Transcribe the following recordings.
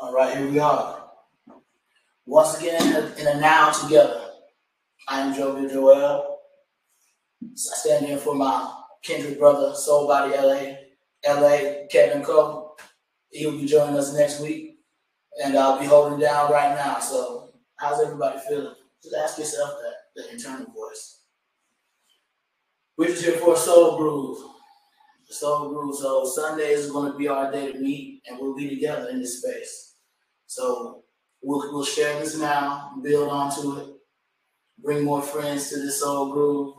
All right, here we are. Once again, in a now together. I am Jovial. I stand in for my kindred brother, Soul Body LA, Kevin Cole. He'll be joining us next week, and I'll be holding down right now. So, how's everybody feeling? Just ask yourself that internal voice. We're just here for a soul groove. Soul groove. So Sunday is going to be our day to meet, and we'll be together in this space. So we'll share this now, build onto it, bring more friends to this soul groove.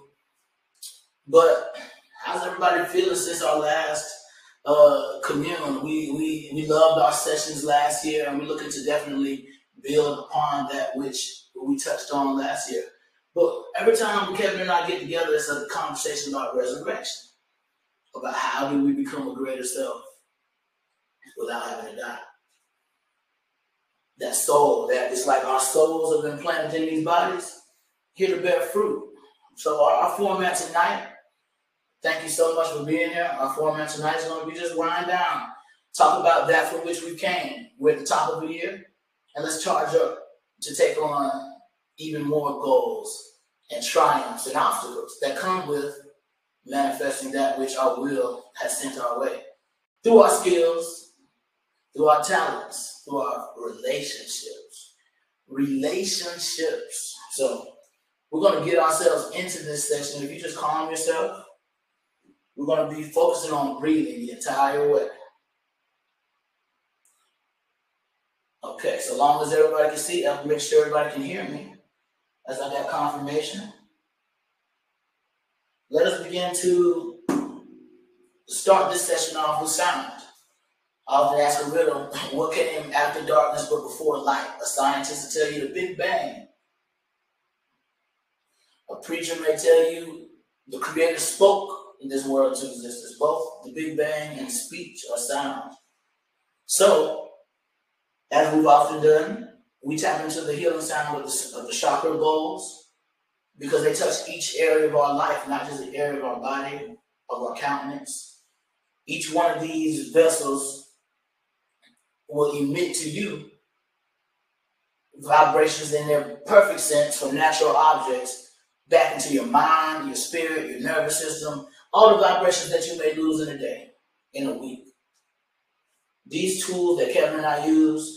But how's everybody feeling since our last commune? We loved our sessions last year, and we're looking to definitely build upon that which we touched on last year. But every time Kevin and I get together, it's a conversation about resurrection, about how do we become a greater self without having to die. That soul, that it's like our souls have been planted in these bodies, here to bear fruit. So our format tonight, thank you so much for being here. Our format tonight is going to be just wind down, talk about that for which we came. We're at the top of the year, and let's charge up to take on even more goals and triumphs and obstacles that come with manifesting that which our will has sent our way. Through our skills, through our talents, through our relationships. So we're going to get ourselves into this session. If you just calm yourself, we're going to be focusing on breathing the entire way. Okay, so long as everybody can see, I'll make sure everybody can hear me as I got confirmation. Let us begin to start this session off with sound. I often ask a riddle, what came after darkness but before light? A scientist will tell you the Big Bang. A preacher may tell you the Creator spoke in this world to existence. Both the Big Bang and speech are sound. So, as we've often done, we tap into the healing sound of the chakra bowls because they touch each area of our life, not just the area of our body, of our countenance. Each one of these vessels will emit to you vibrations in their perfect sense from natural objects back into your mind, your spirit, your nervous system, all the vibrations that you may lose in a day, in a week. These tools that Kevin and I use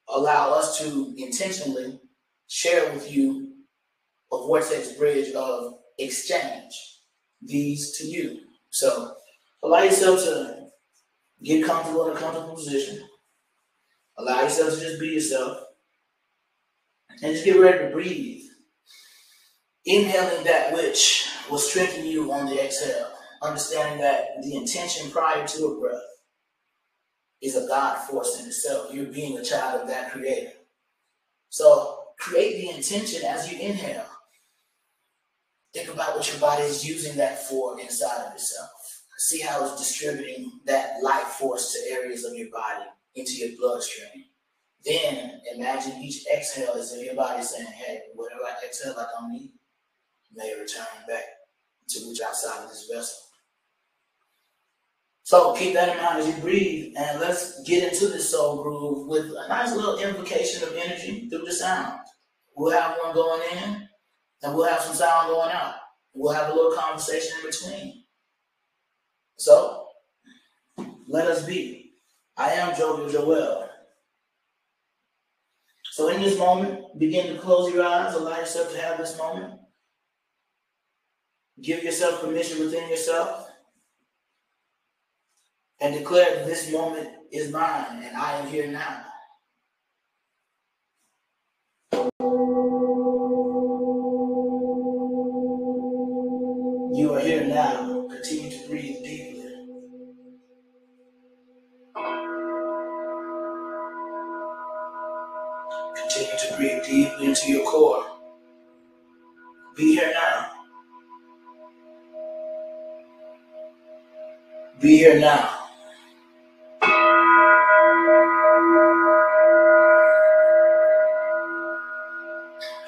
allow us to intentionally share with you a vortex bridge of exchange, these to you. So allow yourself to get comfortable in a comfortable position. Allow yourself to just be yourself. And just get ready to breathe. Inhaling that which will strengthen you on the exhale. Understanding that the intention prior to a breath is a God force in itself. You're being a child of that Creator. So create the intention as you inhale. Think about what your body is using that for inside of itself. See how it's distributing that life force to areas of your body, into your bloodstream. Then imagine each exhale as if your body is saying, hey, whatever I exhale I don't need may return back to which outside of this vessel. So keep that in mind as you breathe, and let's get into this soul groove with a nice little invocation of energy through the sound. We'll have one going in, and we'll have some sound going out. We'll have a little conversation in between. So, let us be. I am Jovial. So in this moment, begin to close your eyes. Allow yourself to have this moment. Give yourself permission within yourself. And declare that this moment is mine and I am here now. You are here now. Continue to breathe deeply. Continue to breathe deeply into your core. Be here now. Be here now.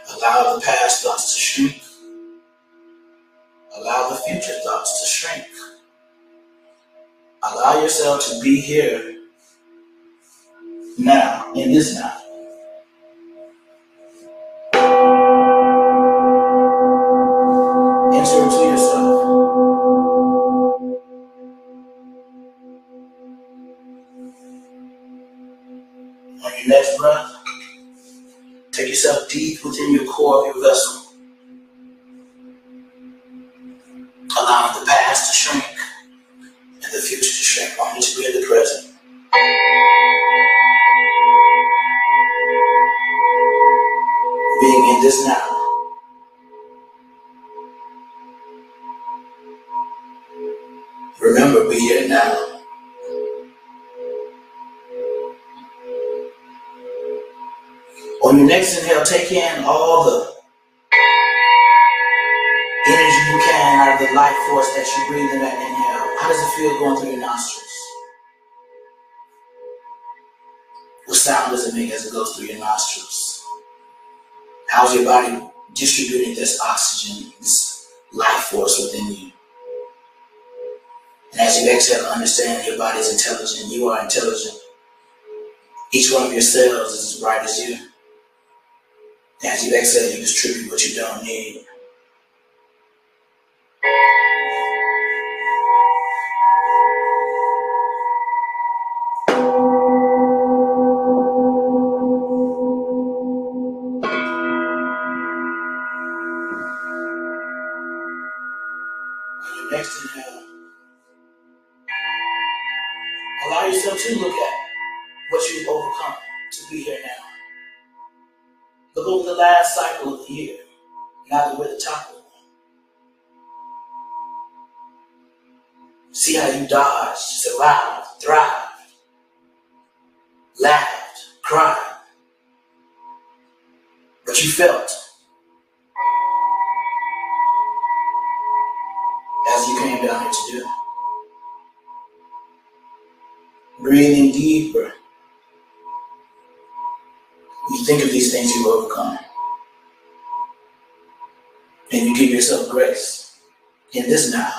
Allow the past thoughts to shrink. Allow the future thoughts to shrink. Allow yourself to be here now. in this now. Enter into yourself. On your next breath, take yourself deep within your core of your vessel, allowing the past to shrink and the future to shrink, only to be in the present. Being in this now. Remember, be here now. On your next inhale, take in all the energy you can out of the life force that you breathe in that inhale. How does it feel going through your nostrils? What sound does it make as it goes through your nostrils? How's your body distributing this oxygen, this life force within you? And as you exhale, understand your body is intelligent. You are intelligent. Each one of your cells is as bright as you. As you exhale, you distribute what you don't need. On your next inhale, allow yourself to look at what you've overcome to be here now. Look over the last cycle of the year. Now that we're at the top of it. See how you dodged, survived, thrived, laughed, cried. But you felt as you came down here to do. Breathing deeper. You think of these things you've overcome. And you give yourself grace in this now.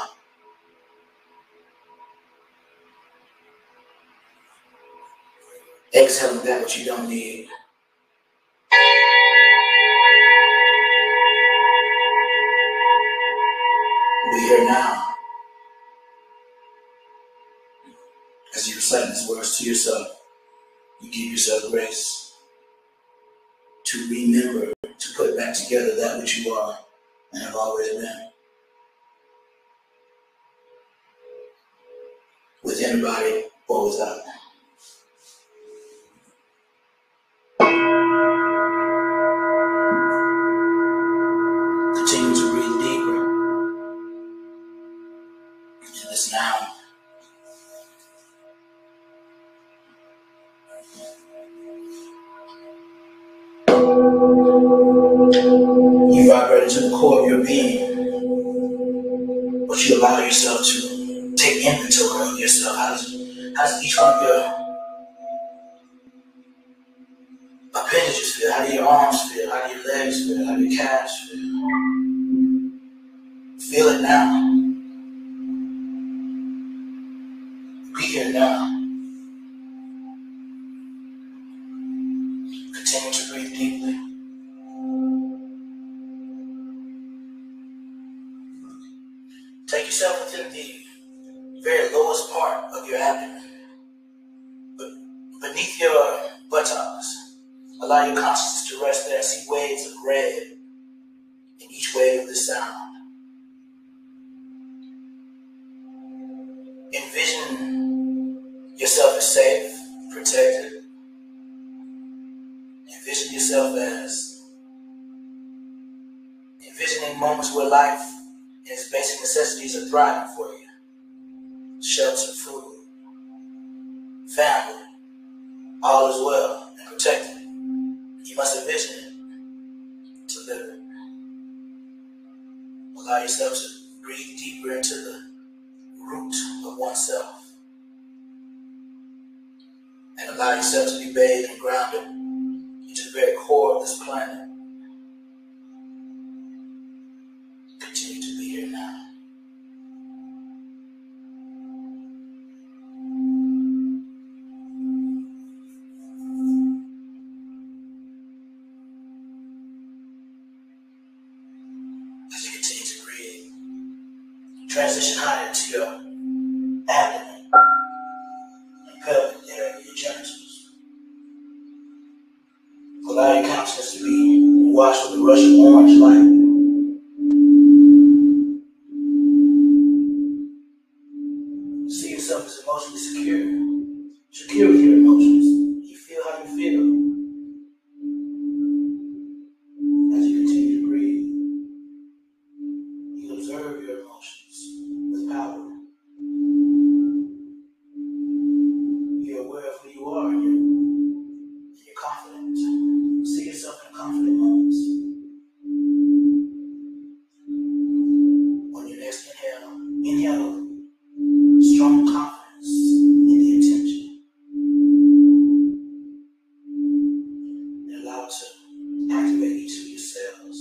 Exhaling that which you don't need. Be here now. As you recite these words to yourself, you give yourself grace to remember, to put back together that which you are and have always been. Within the body or without. Continue to breathe deeper in this now. You vibrate into the core of your being, but you allow yourself to take inventory of yourself. How does each one of your appendages feel? How do your arms feel? How do your legs feel? How do your calves feel? Feel it now. Be here now. Continue to breathe deeply. Take yourself within the very lowest part of your abdomen, beneath your buttocks. Allow your consciousness to rest there. See waves of red in each wave of the sound. Envision yourself as safe, protected. Envision yourself as envisioning moments where life and its basic necessities are thriving for you. Shelter, food, family, all is well and protected. You must envision it to live it. Allow yourself to breathe deeper into the root of oneself. And allow yourself to be bathed and grounded into the very core of this planet. Continue to be here now. into your abdomen, and pelvic area, your genitals. Allow your consciousness to be washed with a rush of orange light. See yourself as emotionally secure with your emotions. You feel how you feel as you continue to breathe. You observe your emotions with power. You're aware of who you are and you're confident. See yourself in confident moments. On your next inhale strong confidence in the intention. And allow it to activate each of your cells.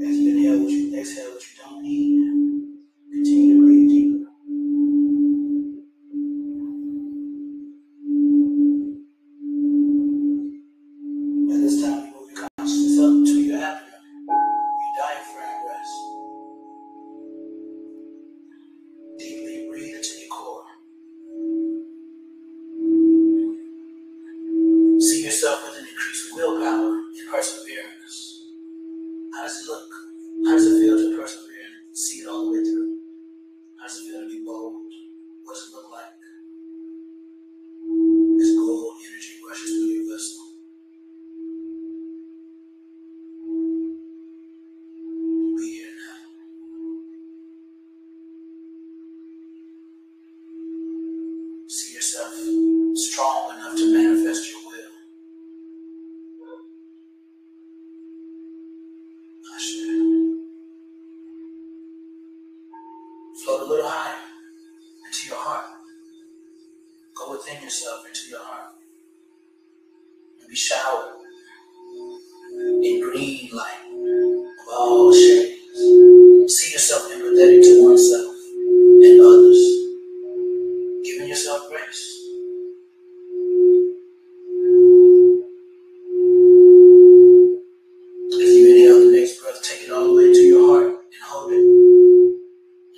As you exhale what you don't need, continue to breathe deeper. At this time, you move your consciousness up to your abdomen, where your diaphragm rests. Deeply breathe into your core. See yourself with an increased willpower and perseverance. How does it look? How does it feel to persevere and see it all the way through? How does it feel to be bold? What does it look like? As gold energy rushes through your vessel. Be here now. See yourself strong enough to manifest your will. Float a little higher into your heart. Go within yourself into your heart. And be showered in green light of all shades. See yourself empathetic to oneself and others. Giving yourself grace. As you inhale the next breath, take it all the way into your heart and hold it.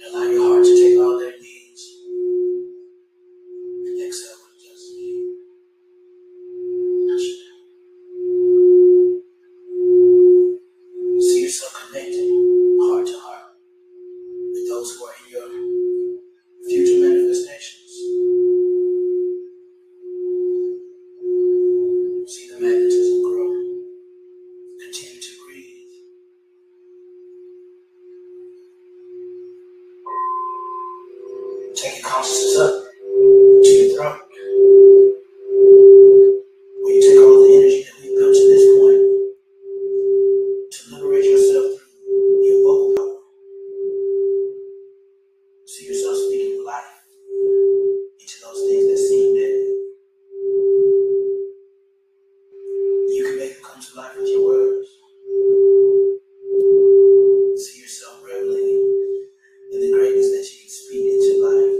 And allow your heart to take all that it needs. And exhale what it doesn't need. See yourself connected, heart to heart, with those who are in your future manifestations. See the magnetism grow. Continue to breathe. Take your consciousness up to your throat, where you take all the energy that we've built to this point to liberate yourself through your vocal power. See yourself speaking life into those things that seem dead. You can make them come to life with your words. See yourself reveling in the greatness that you can speak into life.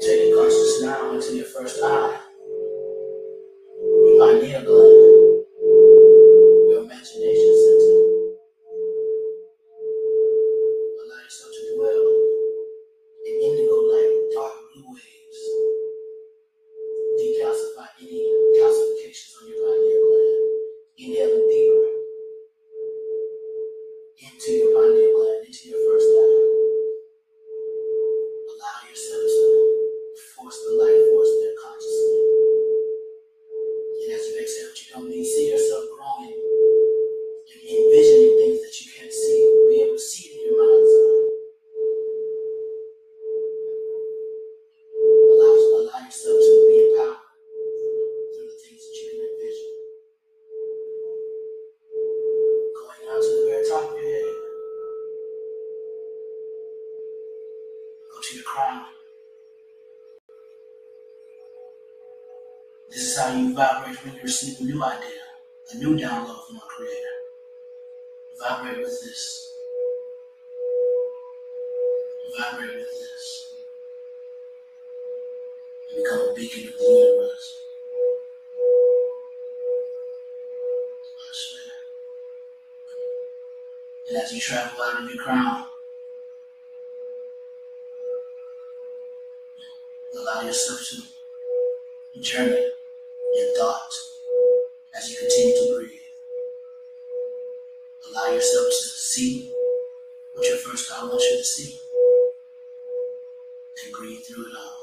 Take your consciousness now into your first eye, your pineal gland, your imagination center. Allow yourself to dwell in indigo light with dark blue waves. Decalcify any calcifications on your pineal gland. Inhaling deeper into your pineal gland, into your first eye. Allow yourself to force the life force there consciously. And as you exhale what you don't need, see yourself growing and envisioning things that you can't see. Be able to see it in your mind's eye. Allow yourself to be empowered through the things that you can envision. Going out to the very top of your head. Go to your crown. This is how you vibrate when you receive a new idea, a new download from our Creator. Vibrate with this. Vibrate with this. And become a beacon of the universe. And as you travel out of your crown, allow yourself to journey in thought as you continue to breathe. Allow yourself to see what your first eye wants you to see and breathe through it all.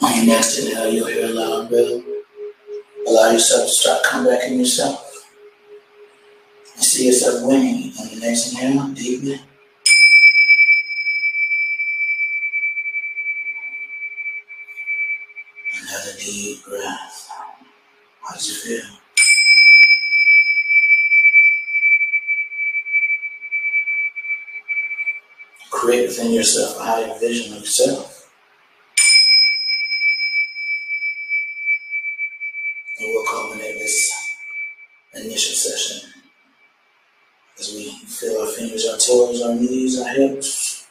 On your next inhale, you'll hear a loud rhythm. allow yourself to start coming back in yourself and see yourself winning on the next inhale deeply. Another deep breath. How does it feel? Create within yourself a higher vision of yourself. And we'll culminate this initial session as we feel our fingers, our toes, our knees, our hips,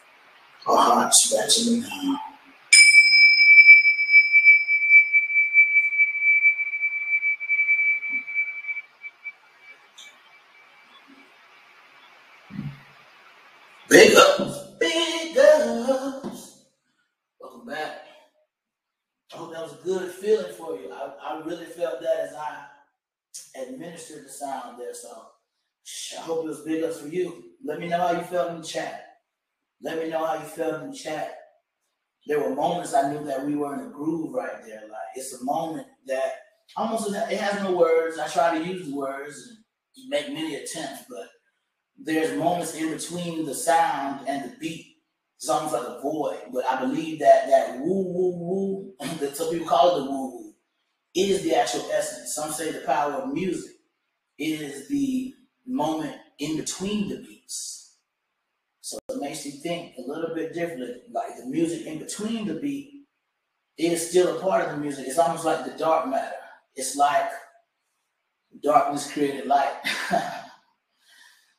our hearts back to the now. Big ups, big ups. Welcome back. I hope that was a good feeling for you. I really felt that as I administered the sound there. So I hope it was big ups for you. Let me know how you felt in the chat. Let me know how you felt in the chat. There were moments I knew that we were in a groove right there. Like, it's a moment that almost, it has no words. I try to use the words and make many attempts, but there's moments in between the sound and the beat. It's almost like a void. But I believe that woo, woo, woo, that some people call it the woo, woo, is the actual essence. Some say the power of music is the moment in between the beats. So it makes you think a little bit differently. Like, the music in between the beat is still a part of the music. It's almost like the dark matter. It's like darkness created light.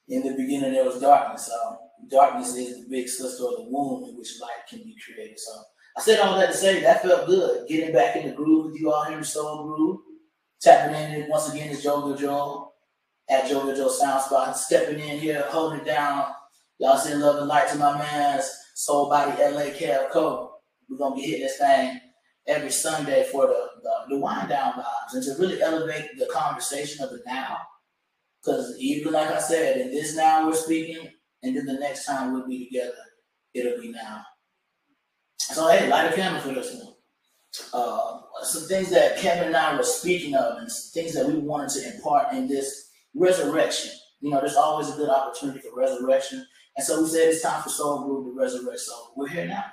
In the beginning, there was darkness. So darkness is the big sister of the womb in which light can be created. So I said all that to say that felt good. Getting back in the groove with you all here in Soulgroove. Tapping in once again is Jovial at Jovial Joel Soundspot. Stepping in here, holding it down. Y'all send love and light to my man's Soul Body LA Kev Co. We're going to be hitting this thing every Sunday for the wind down vibes and to really elevate the conversation of the now. Because even like I said, in this now we're speaking, and then the next time we'll be together, it'll be now. So hey, light a candle for this one. Some things that Kevin and I were speaking of, and things that we wanted to impart in this resurrection. You know, there's always a good opportunity for resurrection. And so we said it's time for Soulgroove to resurrect. So we're here now.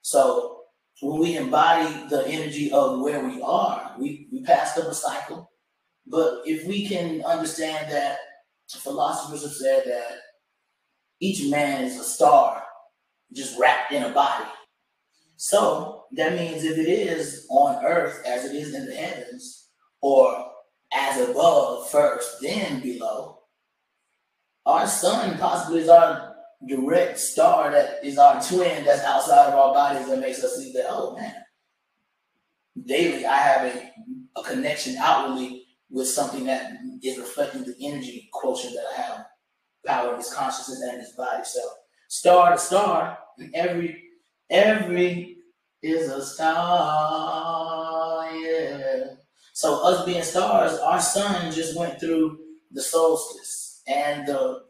So when we embody the energy of where we are, we passed up a cycle. But if we can understand that philosophers have said that each man is a star just wrapped in a body. So that means if it is on earth as it is in the heavens, or as above first, then below, our sun possibly is our direct star that is our twin that's outside of our bodies that makes us see that, oh man, daily I have a connection outwardly with something that is reflecting the energy quotient that I have, power in this consciousness and in this body. So star to star, every is a star, yeah. So us being stars, our sun just went through the solstice and the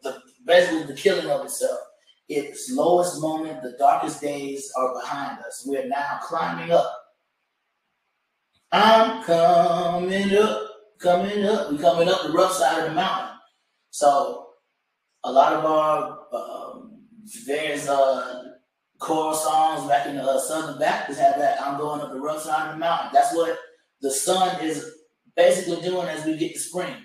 basically the killing of itself. Its lowest moment, the darkest days are behind us. We're now climbing up. I'm coming up. We're coming up the rough side of the mountain. So a lot of our there's choral songs back in the Southern Baptist have that I'm going up the rough side of the mountain. That's what the sun is basically doing as we get to spring.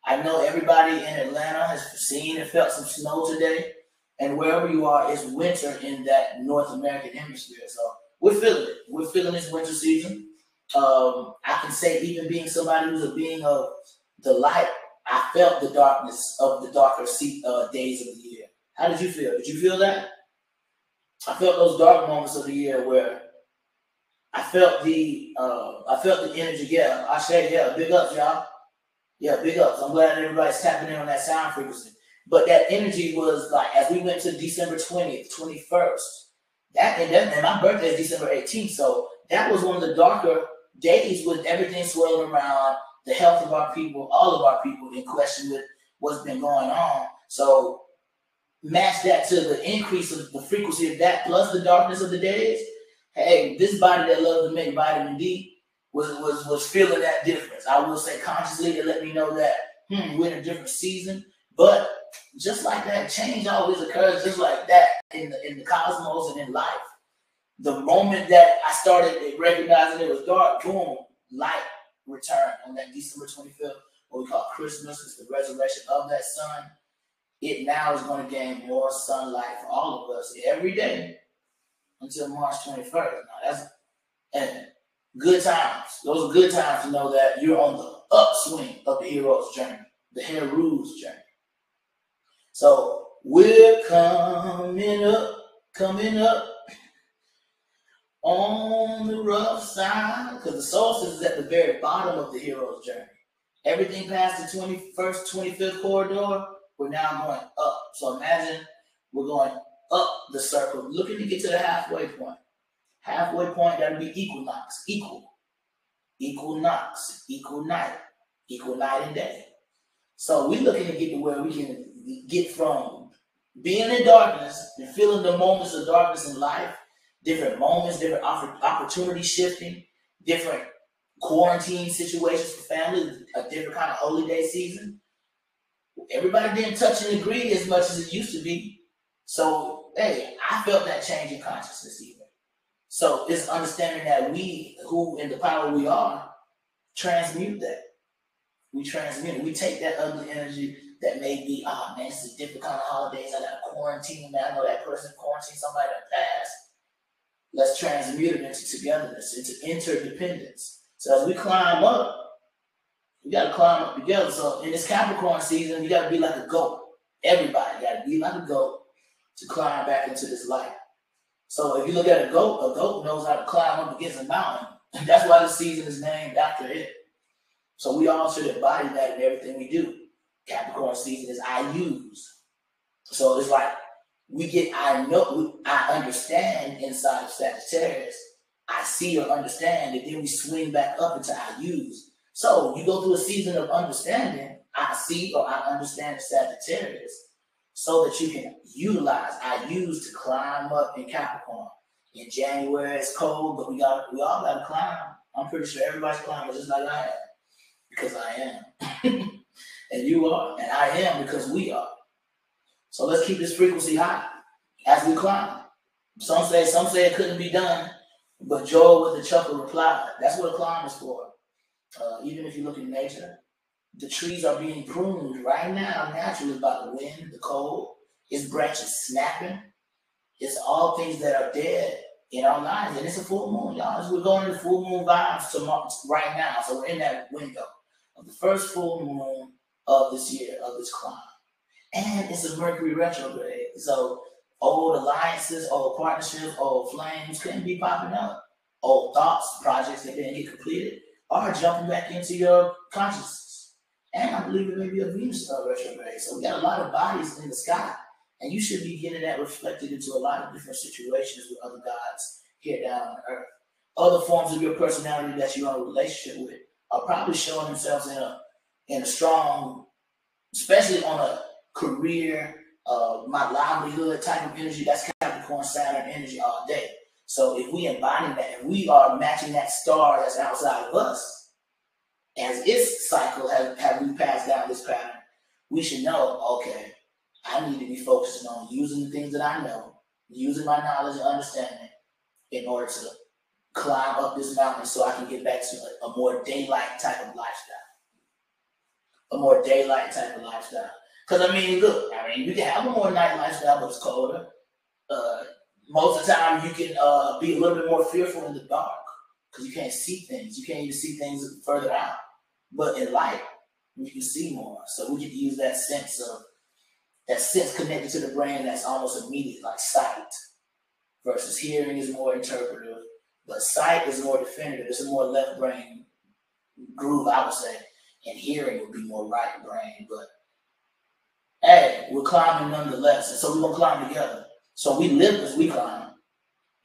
I know everybody in Atlanta has seen and felt some snow today, and wherever you are, it's winter in that North American hemisphere. So we're feeling it. We're feeling this winter season. I can say, even being somebody who's a being of the light, I felt the darkness of the darker days of the year. How did you feel? Did you feel that? I felt those dark moments of the year where I felt the energy. Yeah, I say, yeah, big ups, y'all. Yeah, big ups. I'm glad everybody's tapping in on that sound frequency. But that energy was like, as we went to December 20th, 21st, and my birthday is December 18th, so that was one of the darker days with everything swirling around the health of our people, all of our people in question with what's been going on. So match that to the increase of the frequency of that plus the darkness of the days. Hey, this body that loves to make vitamin D was feeling that difference. difference. I will say consciously to let me know that we're in a different season. But just like that, change always occurs just like that in the cosmos and in life. The moment that I started recognizing it was dark, boom, light returned on that December 25th, what we call Christmas. It's the resurrection of that sun. It now is going to gain more sunlight for all of us every day until March 21st. Now that's good times. Those are good times to know that you're on the upswing of the hero's journey, the hero's journey. So we're coming up on the rough side, because the solstice is at the very bottom of the hero's journey. Everything past the 21st, 25th corridor, we're now going up. So imagine we're going up the circle, looking to get to the halfway point. Halfway point, that'll be equinox, equinox, equal night and day. So we're looking to get to where we can get from being in darkness and feeling the moments of darkness in life, different moments, different opportunity shifting, different quarantine situations for family, a different kind of holiday season. Everybody didn't touch and agree as much as it used to be. So, hey, I felt that change in consciousness even. So it's understanding that we, who in the power we are, transmute that. We transmute it. We take that ugly energy that may be, oh man, this is a different kind of holidays. I got a quarantine, man. I know that person quarantined somebody that passed. Let's transmute it into togetherness, into interdependence. So as we climb up, we got to climb up together. So in this Capricorn season, you got to be like a goat. Everybody got to be like a goat to climb back into this light. So if you look at a goat knows how to climb up against a mountain. And that's why the season is named after it. So we all should embody that in everything we do. Capricorn season is I use. So it's like we get I understand inside of Sagittarius. I see or understand, and then we swing back up into I use. So you go through a season of understanding, I see or I understand Sagittarius, so that you can utilize I use to climb up in Capricorn. In January it's cold, but we all gotta climb. I'm pretty sure everybody's climbing just like I am. Because I am. And you are. And I am because we are. So let's keep this frequency high as we climb. Some say it couldn't be done, but Joel with the chuckle replied. That's what a climb is for. Even if you look in nature, the trees are being pruned right now naturally by the wind, the cold, its branches snapping. It's all things that are dead in our lives. And it's a full moon, y'all. We're going into full moon vibes right now. So we're in that window of the first full moon of this year, of this climb. And it's a Mercury retrograde. So old alliances, old partnerships, old flames couldn't be popping up. Old thoughts, projects that didn't get completed are jumping back into your consciousness. And I believe it may be a Venus retrograde. So we got a lot of bodies in the sky. And you should be getting that reflected into a lot of different situations with other gods here down on earth. Other forms of your personality that you're in a relationship with are probably showing themselves in a strong, especially on a career, my livelihood type of energy. That's Capricorn Saturn energy all day. So if we embody that, if we are matching that star that's outside of us, as its cycle have we passed down this pattern, we should know, okay, I need to be focusing on using the things that I know, using my knowledge and understanding in order to climb up this mountain so I can get back to a more daylight type of lifestyle. A more daylight type of lifestyle. Because, look, you can have a more night lifestyle, but it's colder. Most of the time, you can be a little bit more fearful in the dark because you can't see things. You can't even see things further out. But in light, you can see more. So we get to use that sense connected to the brain that's almost immediate, like sight. Versus hearing is more interpretive, but sight is more definitive. It's a more left brain groove, I would say. And hearing would be more right brain. But hey, we're climbing nonetheless. And so we're going to climb together. So we live as we climb.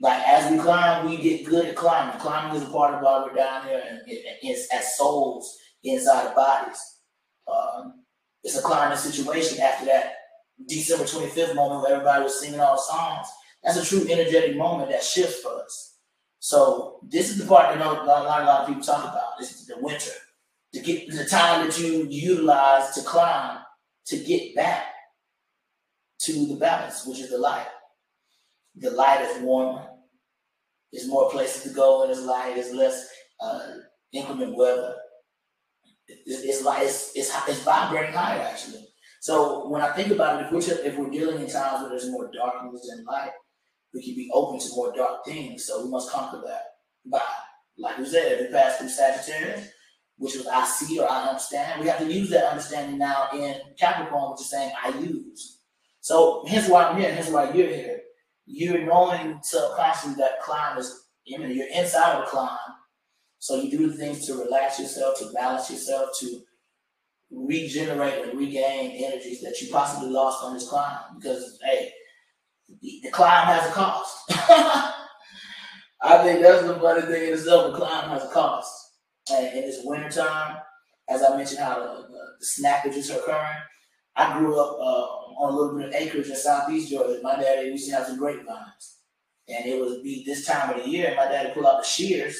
Like as we climb, we get good at climbing. Climbing is a part of why we're down here and it's as souls inside of bodies. It's a climbing situation after that December 25th moment where everybody was singing all the songs. That's a true energetic moment that shifts for us. So this is the part that not a lot of people talk about. This is the winter. get the time that you utilize to climb to get back to the balance, which is the light. The light is warmer. There's more places to go when it's light. There's less inclement weather. It's vibrating higher actually. So when I think about it, if we're dealing in times where there's more darkness than light, we can be open to more dark things. So we must conquer that by, like we said, we passed through Sagittarius, which was I see or I understand. We have to use that understanding now in Capricorn, which is saying I use. So hence why I'm here, hence why you're here. You're knowing subconsciously that climb is imminent. You're inside of the climb. So you do the things to relax yourself, to balance yourself, to regenerate and regain energies that you possibly lost on this climb. Because, hey, the climb has a cost. I think that's the funny thing in itself. The climb has a cost. And in this wintertime, as I mentioned how the snappages are occurring, I grew up on a little bit of acreage in southeast Georgia. My daddy used to have some grapevines. And it would be this time of the year, and my daddy pull out the shears,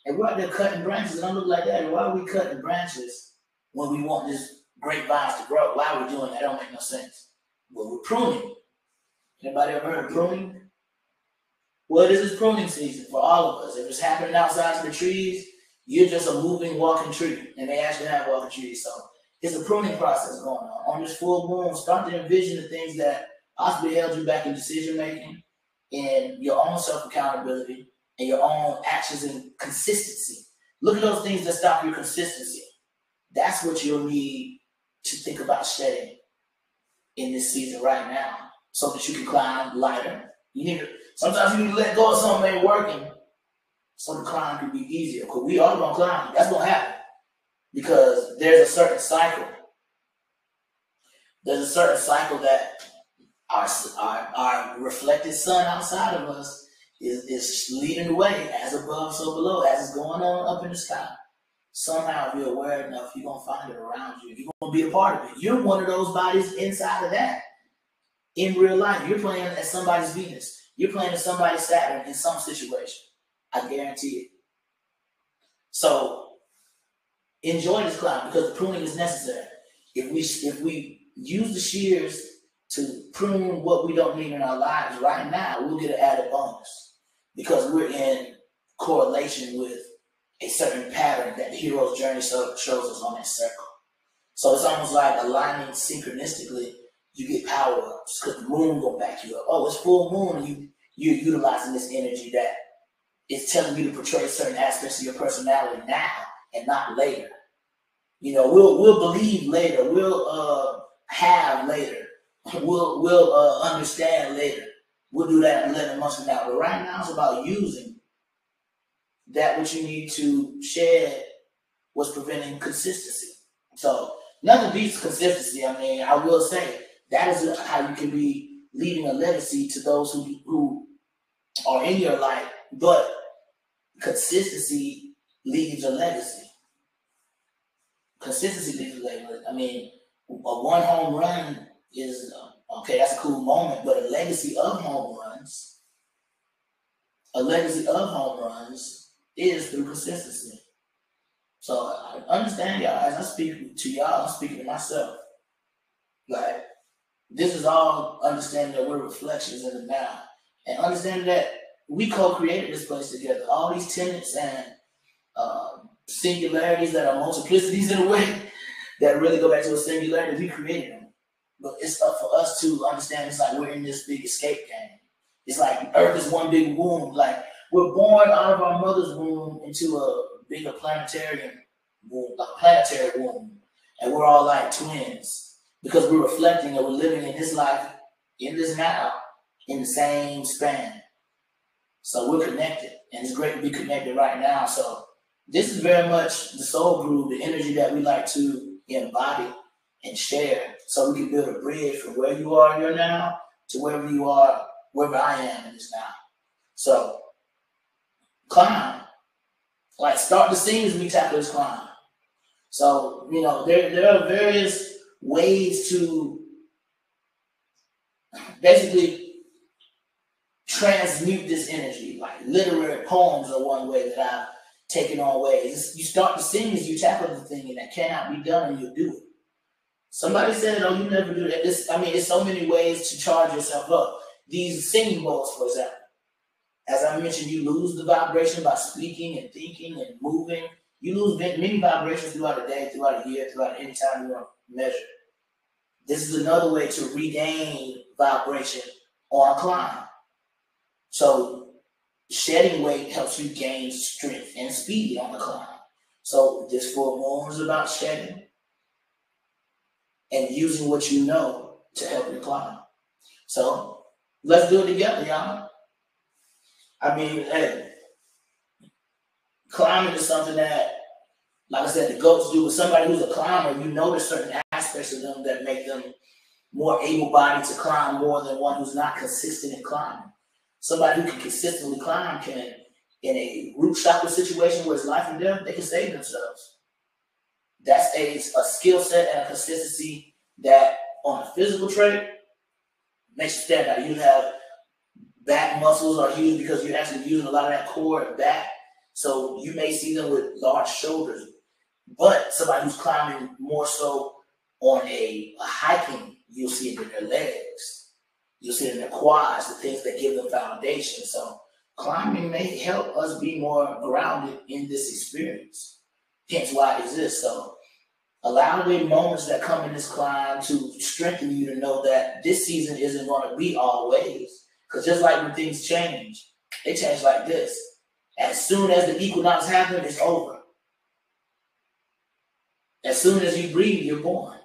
and we're out there cutting branches. And I'm looking like, Daddy, why are we cutting branches when we want this grapevines to grow? Why are we doing that? That don't make no sense. Well, we're pruning. Anybody ever heard of pruning? Well, this is pruning season for all of us. If it's happening outside of the trees, you're just a moving, walking tree. And they actually have walking trees. So it's a pruning process going on. On this full moon, start to envision the things that possibly held you back in decision making, in your own self-accountability, and your own actions and consistency. Look at those things that stop your consistency. That's what you'll need to think about shedding in this season right now, so that you can climb lighter. Sometimes you need to let go of something that ain't working, so the climb can be easier. Because we are gonna climb. That's gonna happen. Because there's a certain cycle. There's a certain cycle that our reflected sun outside of us is leading the way, as above, so below, as it's going on up in the sky. Somehow, if you're aware enough, you're going to find it around you. You're going to be a part of it. You're one of those bodies inside of that. In real life, you're playing as somebody's Venus. You're playing as somebody's Saturn in some situation. I guarantee it. So, enjoy this climb, because the pruning is necessary. If we use the shears to prune what we don't need in our lives right now, we'll get an added bonus. Because we're in correlation with a certain pattern that the hero's journey shows us on that circle. So it's almost like aligning synchronistically, you get power ups because the moon will back you up. Oh, it's full moon, and you're utilizing this energy that is telling you to portray certain aspects of your personality now and not later. You know, we'll believe later, we'll have later, we'll understand later. We'll do that 11 months from now. But right now, it's about using that which you need to shed what's preventing consistency. So nothing beats consistency. I mean, I will say that is how you can be leaving a legacy to those who are in your life. But consistency leaves a legacy. Consistency leaves a legacy. I mean, a one home run is okay, that's a cool moment, but a legacy of home runs is through consistency. So I understand y'all. As I speak to y'all, I'm speaking to myself. Like, this is all understanding that we're reflections in the now, and understanding that we co-created this place together. All these tenets and singularities that are multiplicities in a way that really go back to a singularity, we created them. But it's up for us to understand. It's like we're in this big escape game. It's like Earth is one big womb. Like, we're born out of our mother's womb into a bigger planetary womb. And we're all like twins. Because we're reflecting and we're living in this life, in this now, in the same span. So we're connected. And it's great to be connected right now. So this is very much the soul groove, the energy that we like to embody and share, so we can build a bridge from where you are in your now to wherever you are, wherever I am in this now. So, climb. Like, start the scene as we tackle this climb. So, you know, there are various ways to basically transmute this energy. Like, literary poems are one way that I've taking on ways. You start to sing as you tackle the thing, and that cannot be done, and you'll do it. Somebody said, "Oh, you never do that." It's so many ways to charge yourself up. These singing bowls, for example. As I mentioned, you lose the vibration by speaking and thinking and moving. You lose many vibrations throughout a day, throughout a year, throughout any time you want to measure. This is another way to regain vibration on a climb. So shedding weight helps you gain strength and speed on the climb. So this full moon is about shedding and using what you know to help you climb. So let's do it together, y'all. Hey, climbing is something that, like I said, the goats do. With somebody who's a climber, you notice certain aspects of them that make them more able-bodied to climb more than one who's not consistent in climbing. Somebody who can consistently climb can, in a root chakra situation where it's life and death, they can save themselves. That's a skill set and a consistency that, on a physical trait, makes you stand out. You have back muscles are huge because you're actually using a lot of that core and back. So you may see them with large shoulders. But somebody who's climbing more so on a hiking, you'll see it in their legs. You'll see it in their quads, the things that give them foundation. So climbing may help us be more grounded in this experience. Hence why it exists. So allow the moments that come in this climb to strengthen you to know that this season isn't going to be always. Because just like when things change, they change like this. As soon as the equinox happens, it's over. As soon as you breathe, you're born.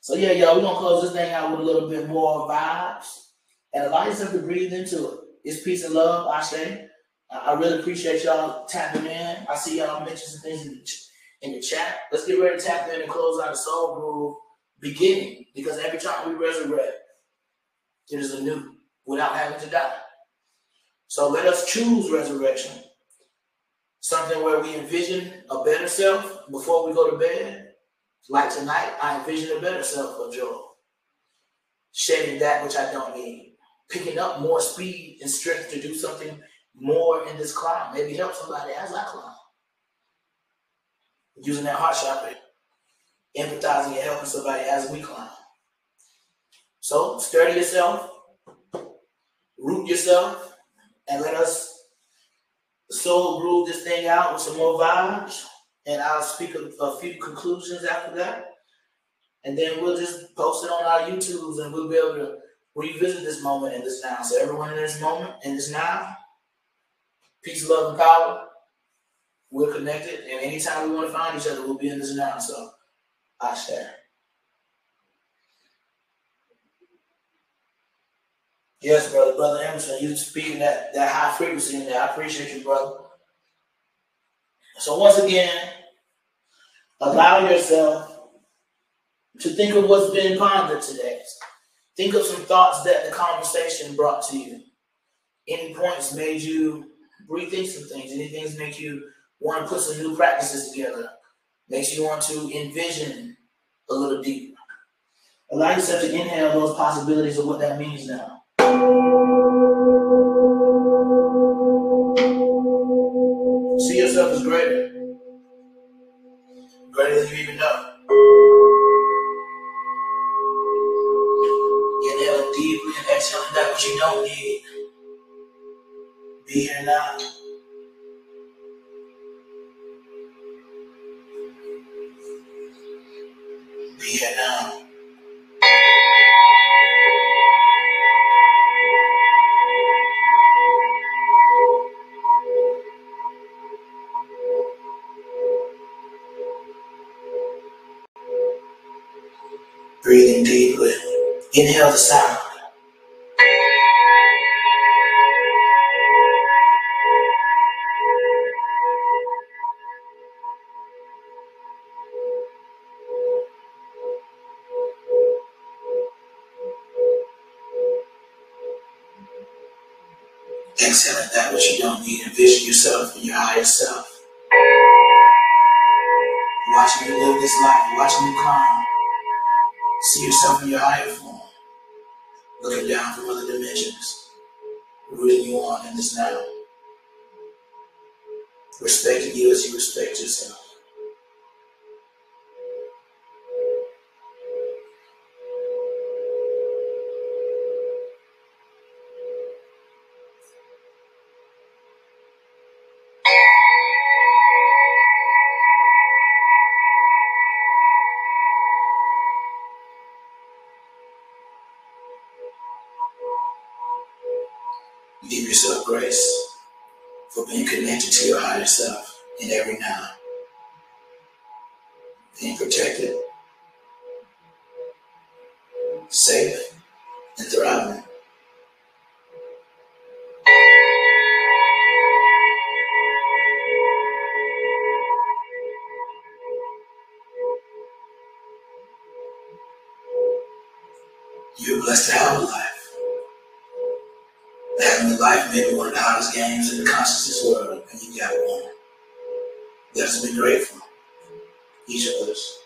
So yeah, y'all, we're going to close this thing out with a little bit more vibes. And allow yourself to breathe into it. It's peace and love, I say. I really appreciate y'all tapping in. I see y'all mention some things in the chat. Let's get ready to tap in and close out the Soul Groove beginning. Because every time we resurrect, it is anew without having to die. So let us choose resurrection. Something where we envision a better self before we go to bed. Like tonight, I envision a better self of Joel. Shedding that which I don't need. Picking up more speed and strength to do something more in this climb. Maybe help somebody as I climb. Using that heart chakra. Empathizing and helping somebody as we climb. So, sturdy yourself. Root yourself. And let us soul groove this thing out with some more vibes. And I'll speak a few conclusions after that. And then we'll just post it on our YouTubes and we'll be able to revisit this moment and this now. So everyone in this moment, in this now, peace, love, and power. We're connected. And anytime we want to find each other, we'll be in this now. So I share. Yes, brother Emerson, you speaking that high frequency in there. I appreciate you, brother. So once again, allow yourself to think of what's been pondered today. Think of some thoughts that the conversation brought to you. Any points made you rethink some things. Any things make you want to put some new practices together. Makes you want to envision a little deeper. Allow yourself to inhale those possibilities of what that means now. See yourself as greater. Greater than you even know. Inhaling deeply and exhaling that which you don't need. Be here now. Be here now. Breathing deeply. Inhale the sound. Exhaling that which you don't need. Envision yourself in your higher self. Watching you live this life. Watching you climb. See yourself in your higher form. Looking down from other dimensions. Rooting you on in this now. respecting you as you respect yourself. Give yourself grace for being connected to your higher self in every now, being protected, safe, and thriving. You're blessed to have a life. Having a life may be one of the hardest games in the consciousness world, and you got one. You have to be grateful, each of us.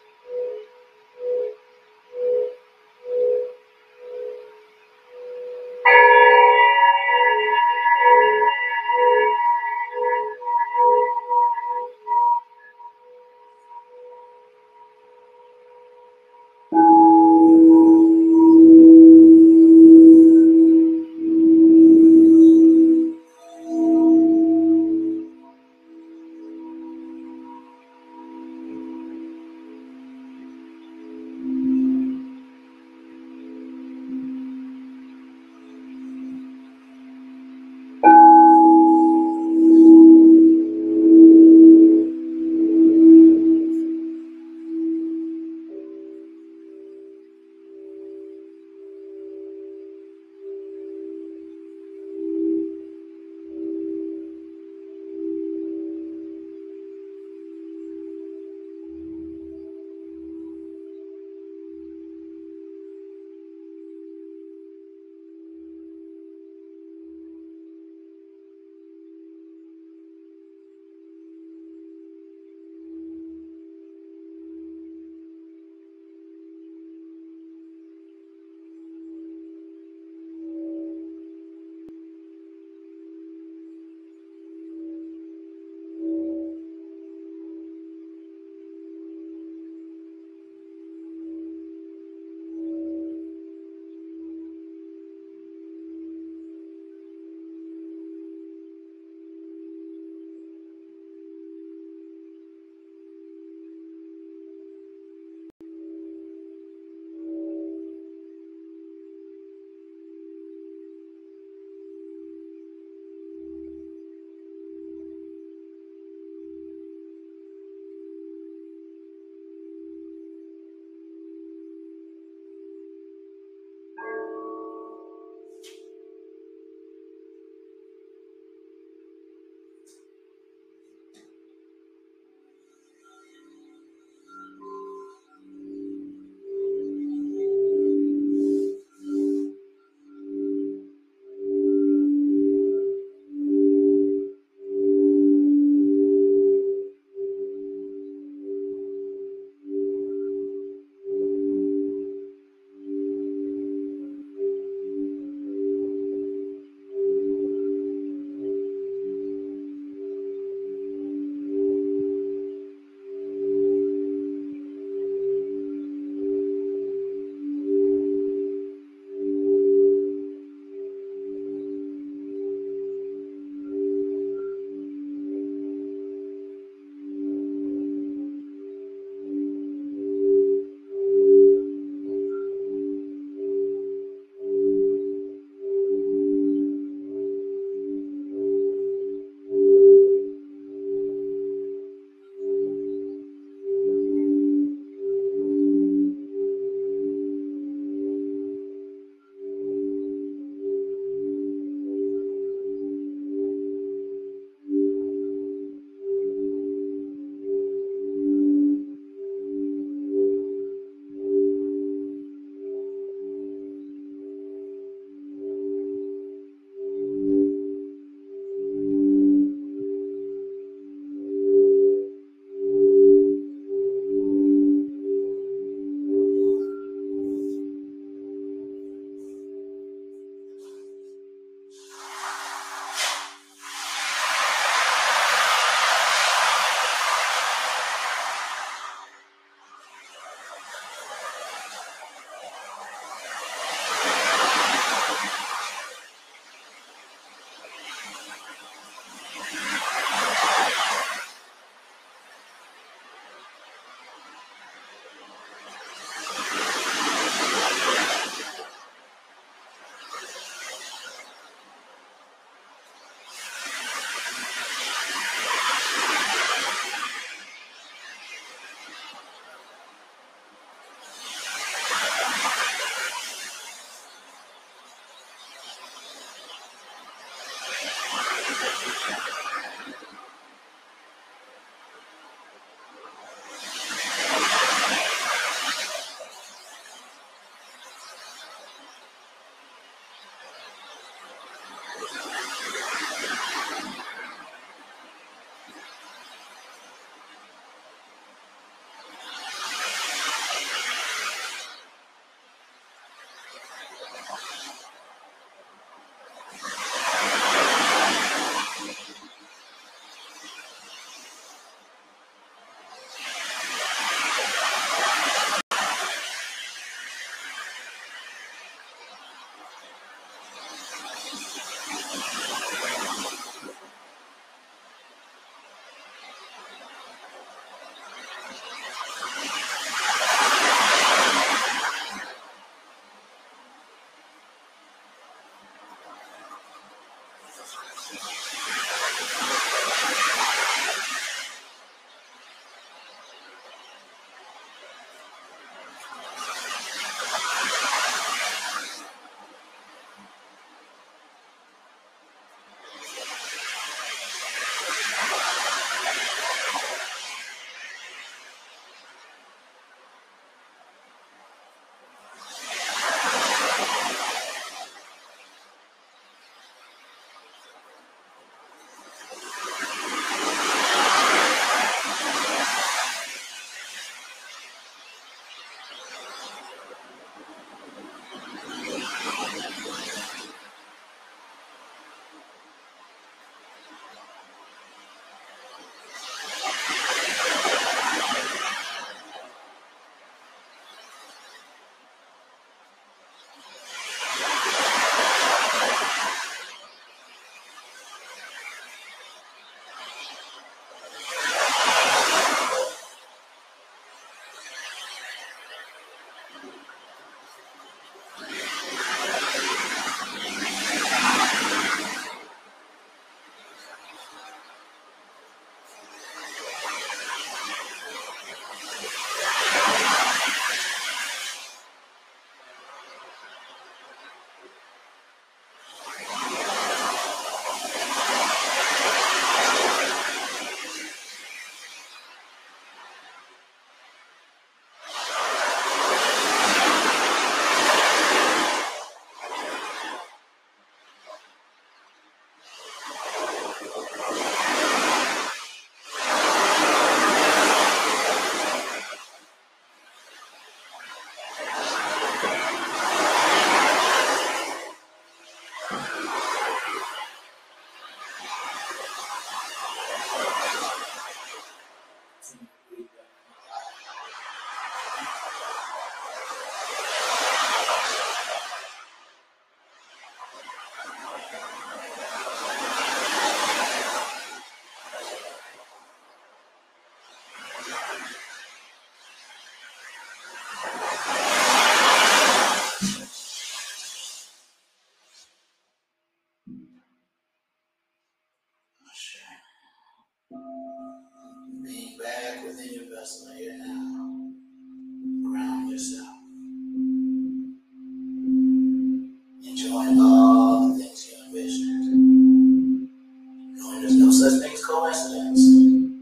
vessel here now. Ground yourself. Enjoying all the things you envisioned. Knowing there's no such thing as coincidence. And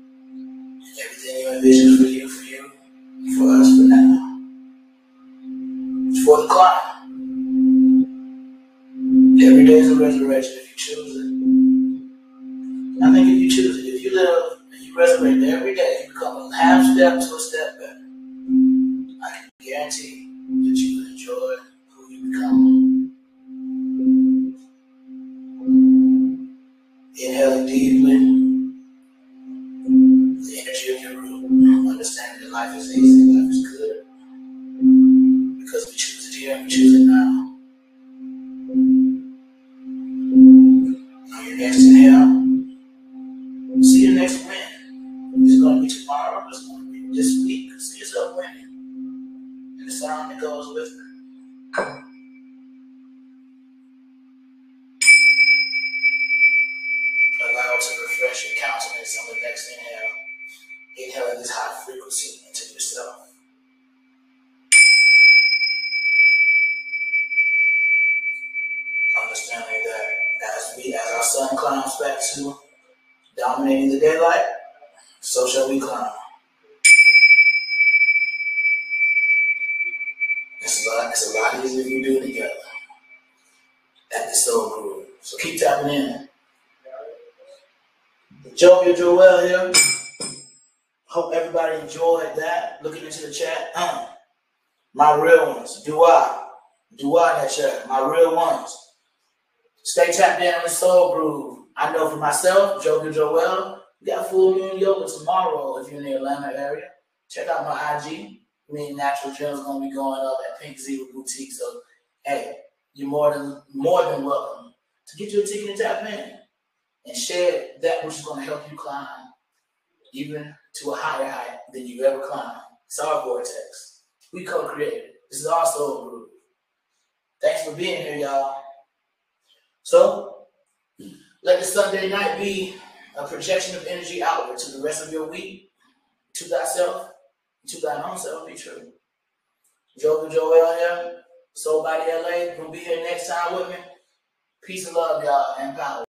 everything you envision for you, for us, for now. It's for the climb. Every day is a resurrection if you choose it. I think if you choose it, if you live and you resurrect every day, you become a half step to a step better. I can guarantee that you will enjoy who you become. Inhaling deeply the energy of your root. Understanding that life is easy, life is good. Because we choose it here and we choose it now. On your next inhale, see your next win. It's going to be tomorrow, it's going to be this week. See yourself winning. And the sound that goes with it. Allow it to refresh your countenance on the next inhale. Inhaling this high frequency into yourself. Understanding that as our sun climbs back to dominating the daylight, so shall we climb. It's a lot easier if we do it together. At the Soulgroove. So keep tapping in. Jovial here. Hope everybody enjoyed that. Looking into the chat. My real ones. Do I in that chat? My real ones. Stay tapped in on the Soulgroove. I know for myself, Jovial, we got full moon yoga tomorrow if you're in the Atlanta area. Check out my IG. Me and Natural Gel is going to be going up at Pink Zero Boutique. So, hey, you're more than welcome to get you a ticket and tap in and share that which is going to help you climb even to a higher height than you've ever climbed. It's our vortex. We co-created. This is our Soulgroove. Thanks for being here, y'all. So, let the Sunday night be a projection of energy outward to the rest of your week, to thyself, to thine own self be true. Jovial here, Soul Body LA. Gonna be here next time with me. Peace and love, y'all, and power.